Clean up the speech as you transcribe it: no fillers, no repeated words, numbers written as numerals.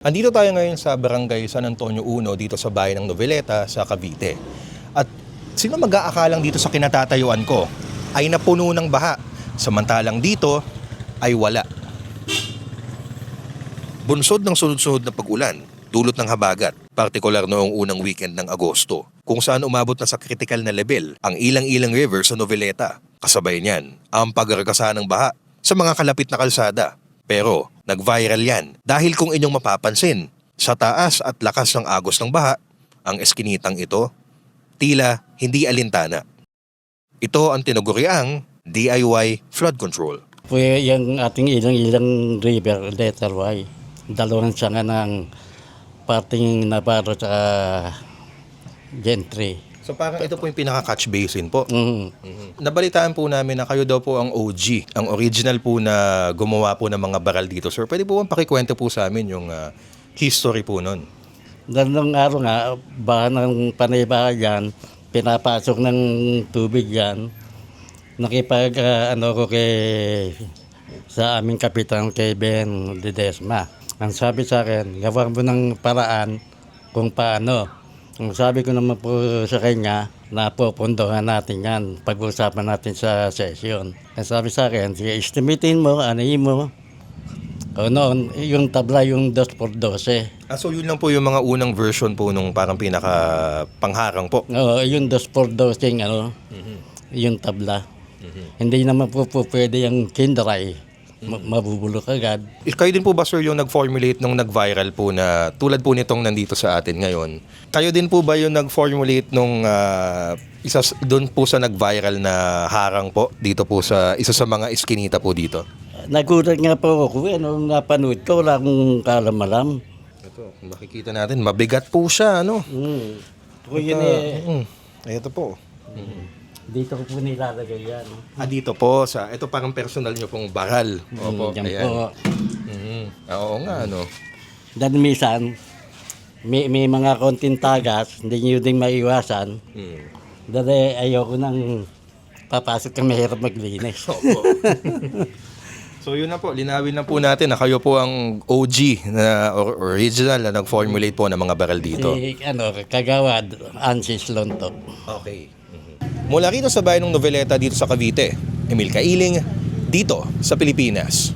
Andito tayo ngayon sa Barangay San Antonio 1 dito sa bayan ng Noveleta sa Cavite. At sino mag-aakalang dito sa kinatatayuan ko ay napuno ng baha, samantalang dito ay wala. Bunsod ng sunod-sunod na pag-ulan, dulot ng habagat, partikular noong unang weekend ng Agosto, kung saan umabot na sa critical na level ang Ilang-Ilang River sa Noveleta. Kasabay niyan, ang pagaragasa ng baha sa mga kalapit na kalsada. Pero nag-viral yan dahil kung inyong mapapansin, sa taas at lakas ng agos ng baha, ang eskinitang ito tila hindi alintana. Ito ang tinuguriang DIY flood control. Pwede yung ating ilang river, letter Y. Dalawang sanga ng parting Navarro at Gentry. So parang ito po yung pinaka-catch basin po. Mm. Nabalitaan po namin na kayo daw po ang OG, ang original po na gumawa po ng mga baral dito. Sir, pwede po bang pakikwento po sa amin yung history po nun? Dalawang araw nga, baha ng panaybaha yan, pinapasok ng tubig yan. Nakipag ko sa aming kapitan kay Ben Ledesma. Ang sabi sa akin, gawin mo ng paraan kung paano. Ang sabi ko naman po sa kanya, napupundohan natin yan, pag-usapan natin sa session. Ang sabi sa akin, sige, estimatein mo, anayin mo. O noon, yung tabla yung 2x12. So yun lang po yung mga unang version po nung parang pinaka-pangharang po. Oo, yung 2x12 yung tabla. Hindi naman po pwede yung kindray. Mabubulok agad. Kayo din po ba, sir, yung nag-formulate nung nag-viral po na tulad po nitong nandito sa atin ngayon? Kayo din po ba yung nag-formulate nung isa doon po sa nag-viral na harang po dito po sa isa sa mga iskinita po dito? Nagulat nga po ako, nung napanood ko, wala akong kalamalam. Ito, makikita natin, mabigat po siya, ano? Yun Ito po. Dito ko po nilalagay yan. Dito po, ito parang personal nyo pong baral. Opo, Diyan ayan. po. Oo nga, ano? Dahil minsan, may mga konting tagas, hindi nyo din maiwasan. Dahil ayoko nang papasok kang mahirap maglinis. Opo. So yun na po, linawin na po natin na kayo po ang OG na original na nag-formulate po ng mga baral dito. Si, kagawad, Ansis Lonto. Okay. Mula rito sa bayan ng Noveleta dito sa Cavite, Emil Kailing, dito sa Pilipinas.